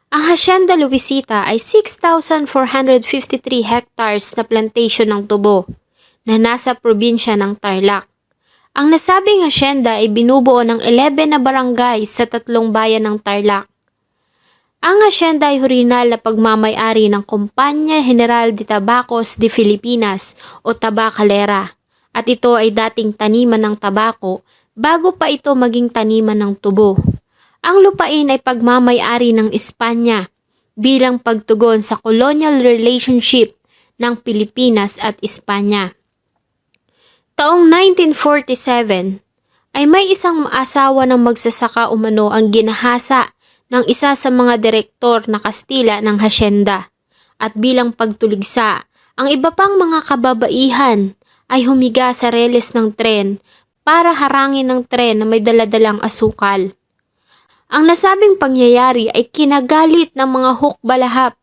Ang Hacienda Luisita ay 6,453 hectares na plantation ng tubo na nasa probinsya ng Tarlac. Ang nasabing hacienda ay binubuo ng 11 na barangay sa 3 bayan ng Tarlac. Ang hacienda ay orihinal na pagmamay-ari ng Compañía General de Tabacos de Filipinas o Tabacalera at ito ay dating taniman ng tabako bago pa ito maging taniman ng tubo. Ang lupain ay pagmamay-ari ng Espanya bilang pagtugon sa colonial relationship ng Pilipinas at Espanya. Taong 1947 ay may isang asawa ng magsasaka umano ang ginahasa ng isa sa mga direktor na Kastila ng hacienda at bilang pagtuligsa, ang iba pang mga kababaihan ay humiga sa reles ng tren para harangin ng tren na may daladalang asukal. Ang nasabing pangyayari ay kinagalit ng mga hukbalahap,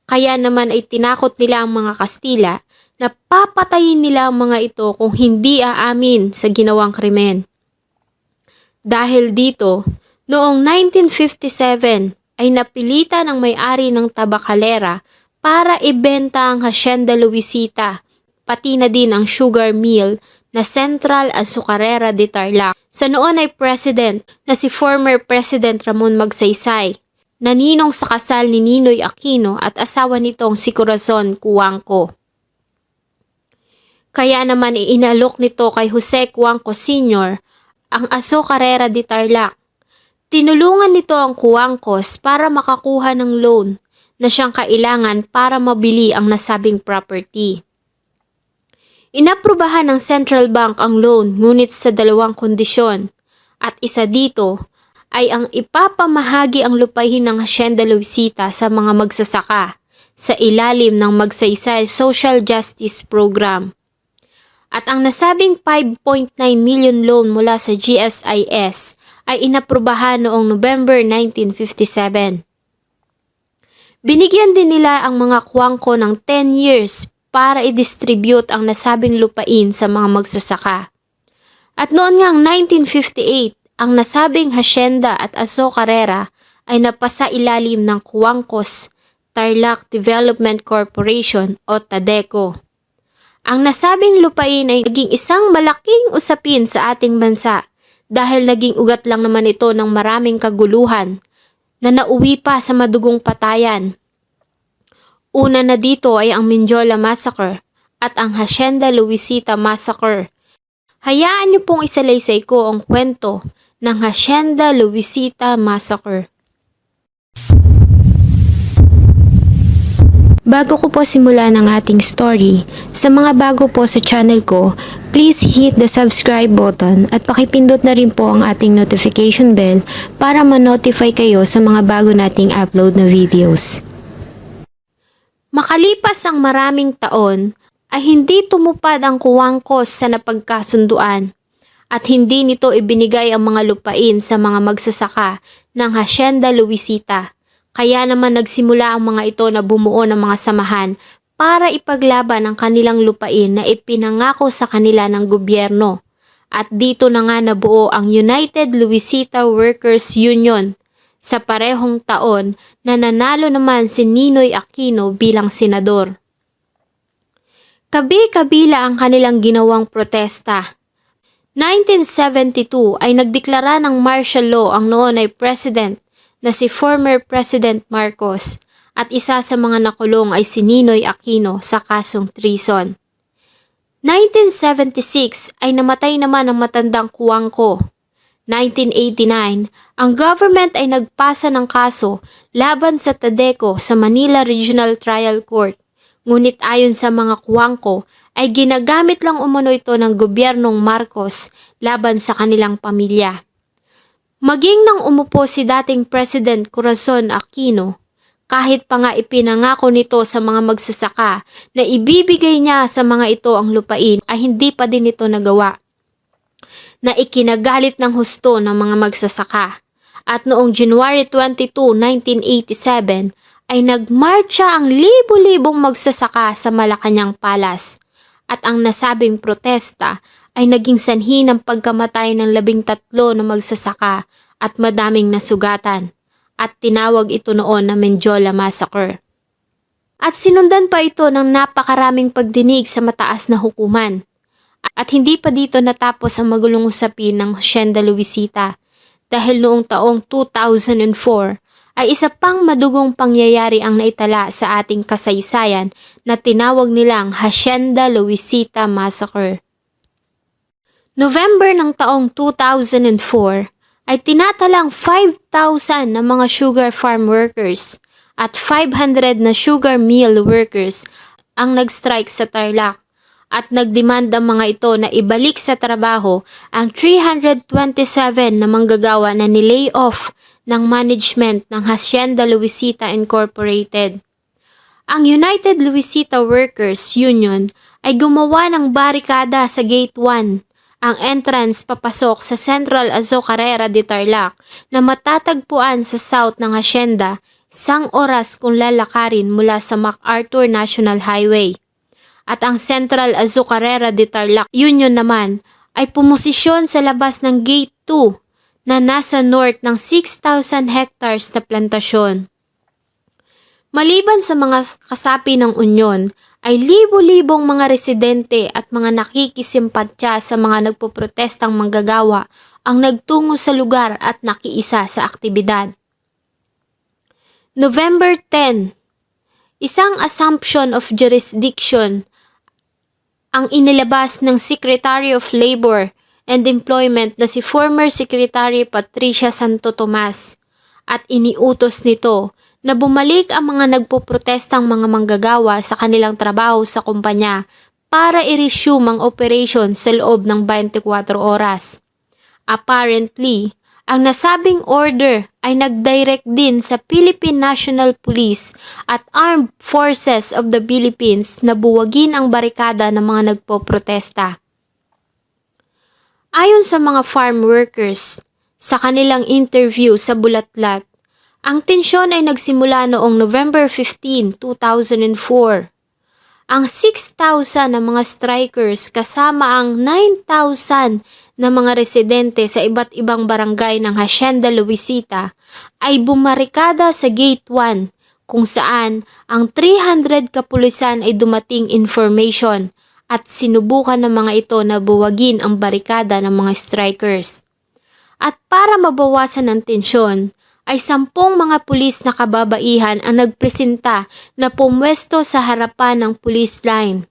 kaya naman ay tinakot nila ang mga Kastila na papatayin nila ang mga ito kung hindi aamin sa ginawang krimen. Dahil dito, noong 1957 ay napilitan ang may-ari ng Tabacalera para ibenta ang Hacienda Luisita, pati na din ang sugar mill na Central Azucarera de Tarlac. Sa noon ay president na si former President Ramon Magsaysay, na ninong sa kasal ni Ninoy Aquino at asawa nitong si Corazon Cuangco. Kaya naman iinalok nito kay Jose Cuangco Sr. ang Azucarera de Tarlac. Tinulungan nito ang Cuangcos para makakuha ng loan na siyang kailangan para mabili ang nasabing property. Inaprubahan ng Central Bank ang loan ngunit sa 2 kondisyon at isa dito ay ang ipapamahagi ang lupain ng Hacienda Luisita sa mga magsasaka sa ilalim ng Magsaysay Social Justice Program. At ang nasabing 5.9 million loan mula sa GSIS ay inaprubahan noong November 1957. Binigyan din nila ang mga Cuangco ng 10 years para i-distribute ang nasabing lupain sa mga magsasaka. At noon ngang 1958, ang nasabing hacienda at Azucarera ay napasa ilalim ng Cuangcos Tarlac Development Corporation o TADECO. Ang nasabing lupain ay naging isang malaking usapin sa ating bansa dahil naging ugat lang naman ito ng maraming kaguluhan na nauwi pa sa madugong patayan. Una na dito ay ang Mindiola Massacre at ang Hacienda Luisita Massacre. Hayaan niyo pong isalaysay ko ang kwento ng Hacienda Luisita Massacre. Bago ko po simulan ang ating story, sa mga bago po sa channel ko, please hit the subscribe button at pakipindot na rin po ang ating notification bell para ma-notify kayo sa mga bago nating upload na videos. Makalipas ang maraming taon, ay hindi tumupad ang Cuangcos sa napagkasunduan at hindi nito ibinigay ang mga lupain sa mga magsasaka ng Hacienda Luisita. Kaya naman nagsimula ang mga ito na bumuo ng mga samahan para ipaglaban ang kanilang lupain na ipinangako sa kanila ng gobyerno. At dito na nga nabuo ang United Luisita Workers Union. Sa parehong taon na nanalo naman si Ninoy Aquino bilang senador. Kabi-kabila ang kanilang ginawang protesta. 1972 ay nagdeklara ng martial law ang noon ay president na si former President Marcos at isa sa mga nakulong ay si Ninoy Aquino sa kasong treason. 1976 ay namatay naman ang matandang Cuangco. 1989, ang government ay nagpasa ng kaso laban sa TADECO sa Manila Regional Trial Court. Ngunit ayon sa mga Cuangco ay ginagamit lang umano ito ng gobyernong Marcos laban sa kanilang pamilya. Maging nang umupo si dating President Corazon Aquino, kahit pa nga ipinangako nito sa mga magsasaka na ibibigay niya sa mga ito ang lupain ay hindi pa din ito nagawa. Na ikinagalit ng husto ng mga magsasaka. At noong January 22, 1987 ay nagmarcha ang libo-libong magsasaka sa Malacañang Palace. At ang nasabing protesta ay naging sanhi ng pagkamatay ng 13 na magsasaka at madaming nasugatan. at tinawag ito noon na Menjola Massacre. At sinundan pa ito ng napakaraming pagdinig sa mataas na hukuman. At hindi pa dito natapos ang magulong usapin ng Hacienda Luisita dahil noong taong 2004 ay isa pang madugong pangyayari ang naitala sa ating kasaysayan na tinawag nilang Hacienda Luisita Massacre. November ng taong 2004 ay tinatalang 5,000 na mga sugar farm workers at 500 na sugar mill workers ang nag-strike sa Tarlac at nagdemand ang mga ito na ibalik sa trabaho ang 327 na manggagawa na nilay off ng management ng Hacienda Luisita Incorporated. Ang United Luisita Workers Union ay gumawa ng barikada sa Gate 1, ang entrance papasok sa Central Azucarera de Tarlac na matatagpuan sa south ng Hacienda, isang oras kung lalakarin mula sa MacArthur National Highway. At ang Central Azucarera de Tarlac Union naman ay pumosisyon sa labas ng Gate 2 na nasa north ng 6,000 hectares na plantasyon. Maliban sa mga kasapi ng Union, ay libo-libong mga residente at mga nakikisimpatya sa mga nagpoprotestang manggagawa ang nagtungo sa lugar at nakiisa sa aktibidad. November 10, isang assumption of jurisdiction ang inilabas ng Secretary of Labor and Employment na si former Secretary Patricia Santo Tomas at iniutos nito na bumalik ang mga nagpoprotestang mga manggagawa sa kanilang trabaho sa kumpanya para i-resume ang operation sa loob ng 24 oras. Apparently, ang nasabing order ay nag-direct din sa Philippine National Police at Armed Forces of the Philippines na buwagin ang barikada ng mga nagpoprotesta. Ayon sa mga farm workers, sa kanilang interview sa Bulatlat, ang tensyon ay nagsimula noong November 15, 2004. Ang 6,000 na mga strikers kasama ang 9,000 na mga residente sa iba't ibang barangay ng Hacienda Luisita ay bumarikada sa Gate 1 kung saan ang 300 kapulisan ay dumating information at sinubukan ng mga ito na buwagin ang barikada ng mga strikers. At para mabawasan ang tensyon, ay 10 mga pulis na kababaihan ang nagpresenta na pumwesto sa harapan ng police line.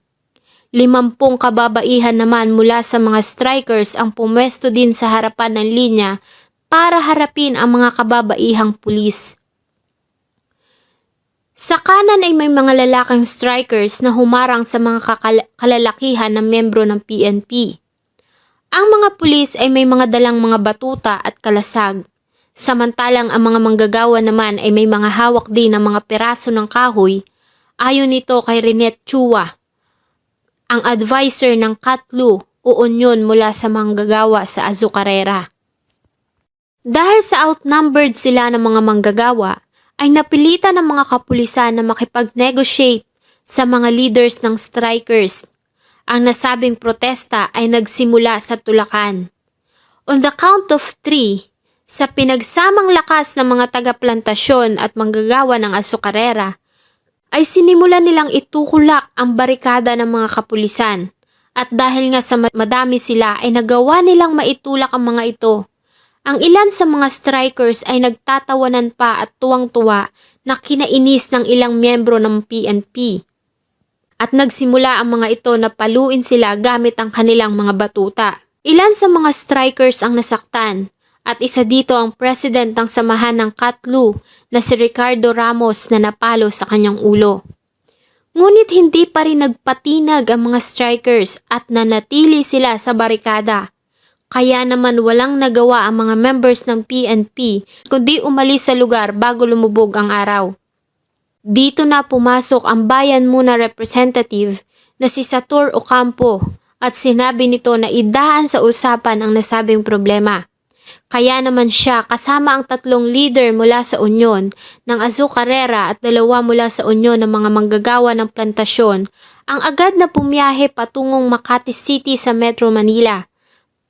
50 kababaihan naman mula sa mga strikers ang pumwesto din sa harapan ng linya para harapin ang mga kababaihang pulis. Sa kanan ay may mga lalaking strikers na humarang sa mga kalalakihan na membro ng PNP. Ang mga pulis ay may mga dalang mga batuta at kalasag. Samantalang ang mga manggagawa naman ay may mga hawak din ng mga piraso ng kahoy, ayon nito kay Renette Chua, ang advisor ng Katlu o Union mula sa manggagawa sa Azucarera. Dahil sa outnumbered sila ng mga manggagawa, ay napilitan ng mga kapulisan na makipag-negotiate sa mga leaders ng strikers. Ang nasabing protesta ay nagsimula sa Tulacan. On the count of 3, sa pinagsamang lakas ng mga taga-plantasyon at manggagawa ng Azucarera, ay sinimulan nilang itukulak ang barikada ng mga kapulisan. At dahil nga sa madami sila ay nagawa nilang maitulak ang mga ito. Ang ilan sa mga strikers ay nagtatawanan pa at tuwang-tuwa na kinainis ng ilang miyembro ng PNP. At nagsimula ang mga ito na paluin sila gamit ang kanilang mga batuta. Ilan sa mga strikers ang nasaktan. At isa dito ang president ng samahan ng Katlu na si Ricardo Ramos na napalo sa kanyang ulo. Ngunit hindi pa rin nagpatinag ang mga strikers at nanatili sila sa barikada. Kaya naman walang nagawa ang mga members ng PNP kundi umalis sa lugar bago lumubog ang araw. Dito na pumasok ang Bayan Muna representative na si Satur Ocampo at sinabi nito na idaan sa usapan ang nasabing problema. Kaya naman siya kasama ang 3 leader mula sa Union ng Azucarera at 2 mula sa Union ng mga manggagawa ng plantasyon ang agad na pumiyahe patungong Makati City sa Metro Manila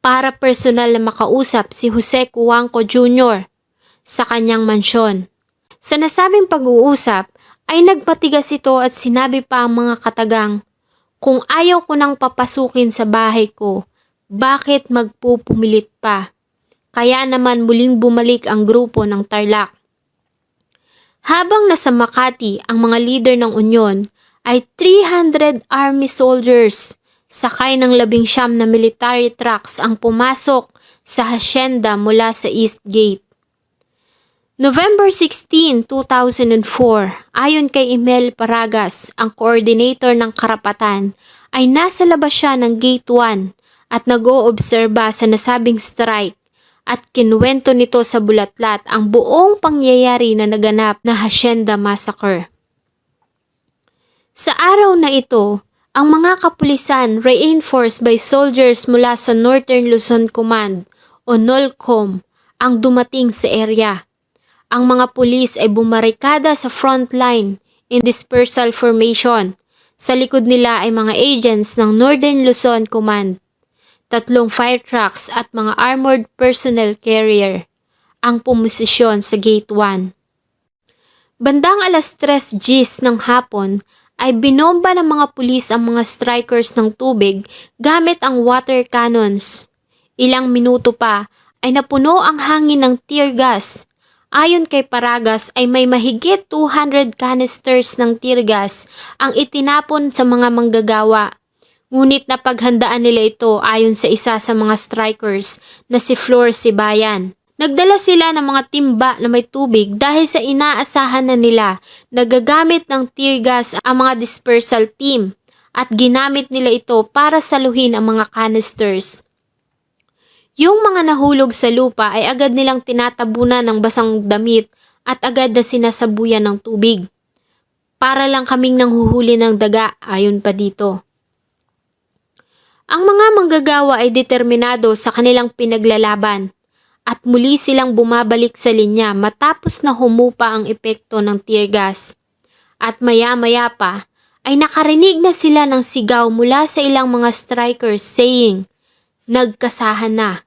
para personal na makausap si Jose Cuangco Jr. sa kanyang mansyon. Sa nasabing pag-uusap ay nagpatigas ito at sinabi pa ang mga katagang, "Kung ayaw ko nang papasukin sa bahay ko, bakit magpupumilit pa?" Kaya naman muling bumalik ang grupo ng Tarlac. Habang nasa Makati ang mga leader ng Unyon ay 300 army soldiers sakay ng 19 na military trucks ang pumasok sa hacienda mula sa East Gate. November 16, 2004, ayon kay Emel Paragas, ang coordinator ng karapatan, ay nasa labas siya ng Gate 1 at nag-oobserba sa nasabing strike at kinuwento nito sa bulatlat ang buong pangyayari na naganap na Hacienda Massacre. Sa araw na ito, ang mga kapulisan reinforced by soldiers mula sa Northern Luzon Command o NOLCOM ang dumating sa area. Ang mga pulis ay bumarikada sa front line in dispersal formation. Sa likod nila ay mga agents ng Northern Luzon Command. 3 fire trucks at mga armored personnel carrier ang pumosisyon sa Gate 1. Bandang alas 3 GMT ng hapon ay binomba ng mga pulis ang mga strikers ng tubig gamit ang water cannons. Ilang minuto pa ay napuno ang hangin ng tear gas. Ayon kay Paragas ay may mahigit 200 canisters ng tear gas ang itinapon sa mga manggagawa. Ngunit napaghandaan nila ito ayon sa isa sa mga strikers na si Flor Sibayan. Nagdala sila ng mga timba na may tubig dahil sa inaasahan na nila na gagamit ng tear gas ang mga dispersal team at ginamit nila ito para saluhin ang mga canisters. Yung mga nahulog sa lupa ay agad nilang tinatabunan ng basang damit at agad na sinasabuyan ng tubig. Para lang kaming nanghuhuli ng daga ayon pa dito. Ang mga manggagawa ay determinado sa kanilang pinaglalaban at muli silang bumabalik sa linya matapos na humupa ang epekto ng tear gas. At maya-maya pa ay nakarinig na sila ng sigaw mula sa ilang mga strikers saying, "Nagkasahan na."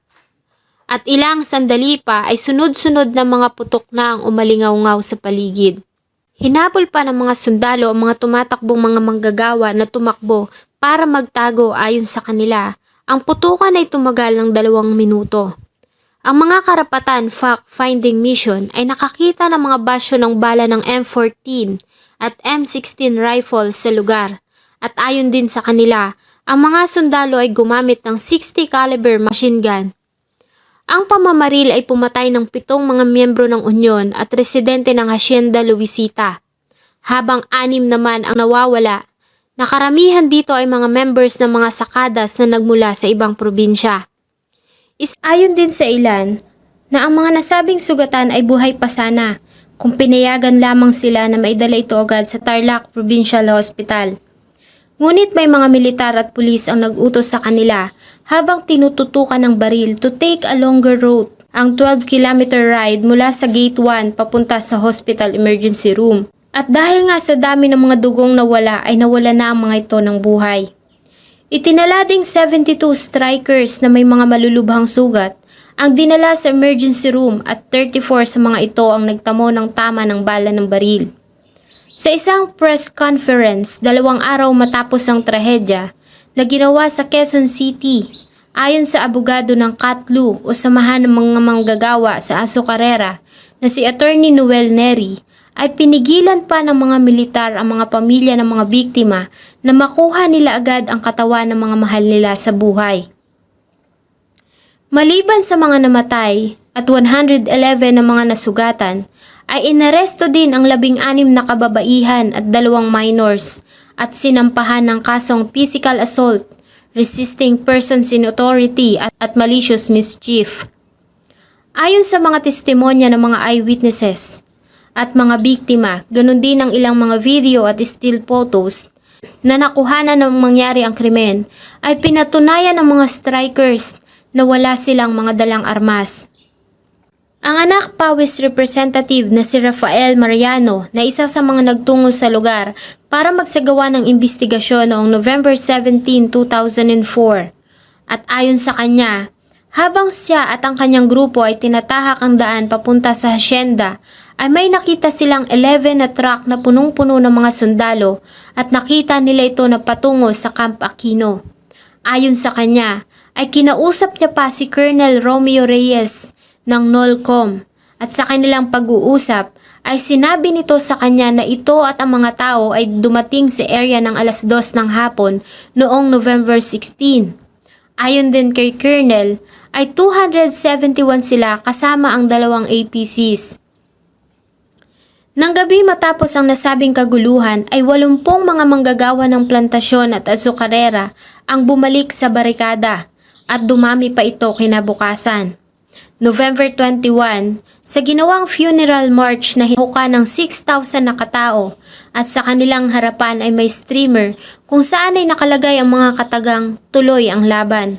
At ilang sandali pa ay sunod-sunod na mga putok na ang umalingaw-ngaw sa paligid. Hinabol pa ng mga sundalo ang mga tumatakbong mga manggagawa na tumakbo para magtago ayon sa kanila. Ang putukan ay tumagal ng 2 minuto. Ang mga karapatan fact-finding mission ay nakakita ng mga basyo ng bala ng M14 at M16 rifles sa lugar. At ayon din sa kanila, ang mga sundalo ay gumamit ng 60 caliber machine gun. Ang pamamaril ay pumatay ng 7 mga miyembro ng Unyon at residente ng Hacienda Luisita, habang 6 naman ang nawawala. Nakaramihan dito ay mga members ng mga sakadas na nagmula sa ibang probinsya. Ayon din sa ilan na ang mga nasabing sugatan ay buhay pa sana kung pinayagan lamang sila na maidala ito agad sa Tarlac Provincial Hospital. Ngunit may mga militar at pulis ang nag-utos sa kanila habang tinututukan ng baril to take a longer route, ang 12-kilometer ride mula sa Gate 1 papunta sa hospital emergency room. At dahil nga sa dami ng mga dugong nawala ay nawala na ang mga ito ng buhay. Itinala ding 72 strikers na may mga malulubhang sugat ang dinala sa emergency room at 34 sa mga ito ang nagtamo ng tama ng bala ng baril. Sa isang press conference 2 araw matapos ang trahedya na ginawa sa Quezon City, ayon sa abogado ng Katlu o Samahan ng mga Manggagawa sa Azucarera na si Attorney Noel Neri, ay pinigilan pa ng mga militar ang mga pamilya ng mga biktima na makuha nila agad ang katawan ng mga mahal nila sa buhay. Maliban sa mga namatay at 111 na mga nasugatan, ay inaresto din ang 16 na kababaihan at 2 minors at sinampahan ng kasong physical assault, resisting persons in authority at malicious mischief. Ayon sa mga testimonya ng mga eyewitnesses at mga biktima, ganun din ang ilang mga video at still photos na nakuhanan ng mangyari ang krimen, ay pinatunayan ng mga strikers na wala silang mga dalang armas. Ang anak Pawis representative na si Rafael Mariano na isa sa mga nagtungo sa lugar para magsagawa ng investigasyon noong November 17, 2004. At ayon sa kanya, habang siya at ang kanyang grupo ay tinatahak ang daan papunta sa hacienda, ay may nakita silang 11 na truck na punong-puno ng mga sundalo at nakita nila ito na patungo sa Camp Aquino. Ayon sa kanya, ay kinausap niya pa si Colonel Romeo Reyes ng NOLCOM at sa kanilang pag-uusap ay sinabi nito sa kanya na ito at ang mga tao ay dumating sa area ng alas 2 ng hapon noong November 16. Ayon din kay Colonel, ay 271 sila kasama ang dalawang APCs. Nang gabi matapos ang nasabing kaguluhan ay 80 mga manggagawa ng plantasyon at azukarera ang bumalik sa barikada at dumami pa ito kinabukasan. November 21, sa ginawang funeral march na hinuka ng 6,000 na katao at sa kanilang harapan ay may streamer kung saan ay nakalagay ang mga katagang tuloy ang laban.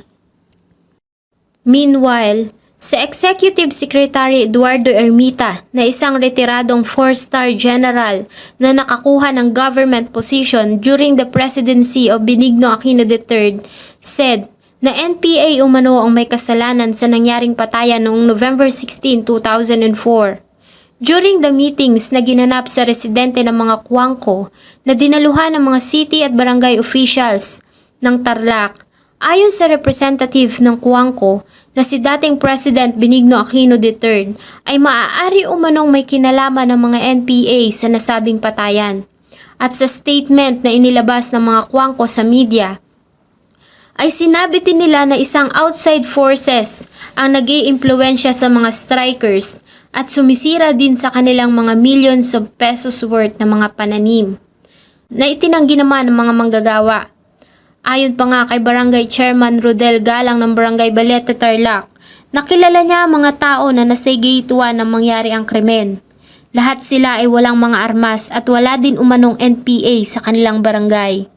Meanwhile, sa Executive Secretary Eduardo Ermita na isang retiradong 4-star general na nakakuha ng government position during the presidency of Benigno Aquino III said na NPA umano ang may kasalanan sa nangyaring patayan noong November 16, 2004. During the meetings na ginanap sa residente ng mga Cuangco na dinaluhan ng mga city at barangay officials ng Tarlac, ayon sa representative ng Cuangco na si dating President Benigno Aquino III ay maaari umanong may kinalaman ng mga NPA sa nasabing patayan. At sa statement na inilabas ng mga Cuangco sa media, ay sinabi din nila na isang outside forces ang nag-iimpluwensya sa mga strikers at sumisira din sa kanilang mga millions of pesos worth na mga pananim na itinanggi naman ng mga manggagawa. Ayon pa nga kay Barangay Chairman Rodel Galang ng Barangay Balete Tarlac, nakilala niya ang mga tao na nasa gate 1 nang mangyari ang krimen. Lahat sila ay walang mga armas at wala din umanong NPA sa kanilang barangay.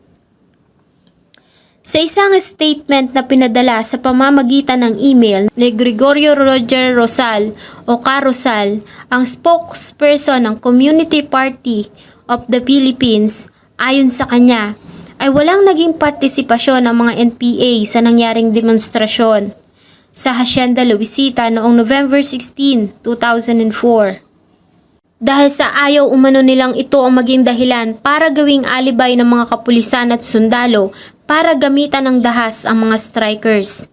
Sa isang statement na pinadala sa pamamagitan ng email ni Gregorio Roger Rosal o Carosal, ang spokesperson ng Community Party of the Philippines, ayon sa kanya, ay walang naging partisipasyon ng mga NPA sa nangyaring demonstrasyon sa Hacienda Luisita noong November 16, 2004. Dahil sa ayaw umano nilang ito ang maging dahilan para gawing alibay ng mga kapulisan at sundalo para gamitan ng dahas ang mga strikers.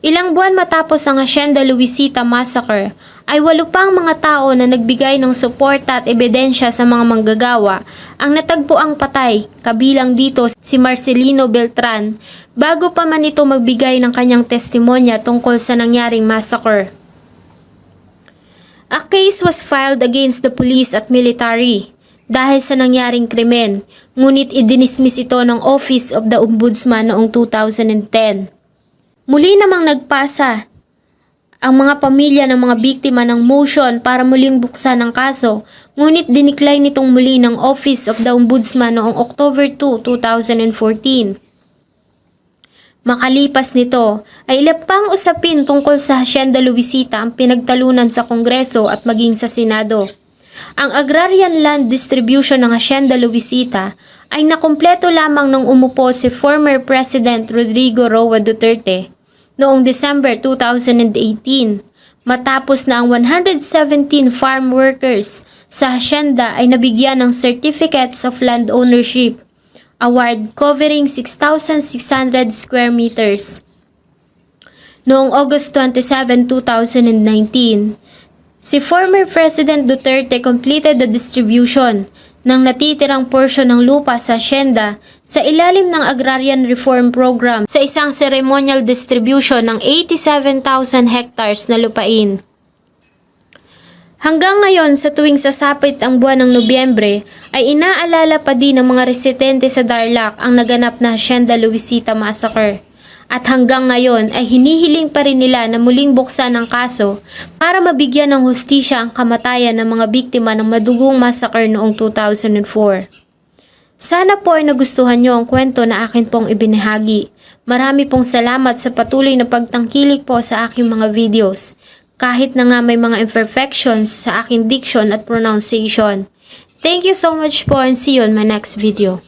Ilang buwan matapos ang Hacienda Luisita Massacre, ay 8 pang mga tao na nagbigay ng suporta at ebidensya sa mga manggagawa ang natagpuang patay, kabilang dito si Marcelino Beltran, bago pa man ito magbigay ng kanyang testimonya tungkol sa nangyaring massacre. A case was filed against the police at military dahil sa nangyaring krimen, ngunit idinismiss ito ng Office of the Ombudsman noong 2010. Muli namang nagpasa ang mga pamilya ng mga biktima ng motion para muling buksan ang kaso, ngunit dinikline nitong muli ng Office of the Ombudsman noong October 2, 2014. Makalipas nito ay ilang pang usapin tungkol sa Hacienda Luisita ang pinagtalunan sa Kongreso at maging sa Senado. Ang agrarian land distribution ng Hacienda Luisita ay nakumpleto lamang nang umupo si former President Rodrigo Roa Duterte noong December 2018, matapos na ang 117 farm workers sa hacienda ay nabigyan ng Certificates of Land Ownership award covering 6,600 square meters. Noong August 27, 2019, si former President Duterte completed the distribution ng natitirang portion ng lupa sa hacienda sa ilalim ng Agrarian Reform Program sa isang ceremonial distribution ng 87,000 hectares na lupain. Hanggang ngayon, sa tuwing sasapit ang buwan ng Nobyembre, ay inaalala pa din ng mga residente sa Tarlac ang naganap na Hacienda Luisita Massacre. At hanggang ngayon ay hinihiling pa rin nila na muling buksan ang kaso para mabigyan ng hustisya ang kamatayan ng mga biktima ng madugong massacre noong 2004. Sana po ay nagustuhan nyo ang kwento na akin pong ibinahagi. Marami pong salamat sa patuloy na pagtangkilik po sa aking mga videos. Kahit na nga may mga imperfections sa aking diction at pronunciation. Thank you so much po and see you on my next video.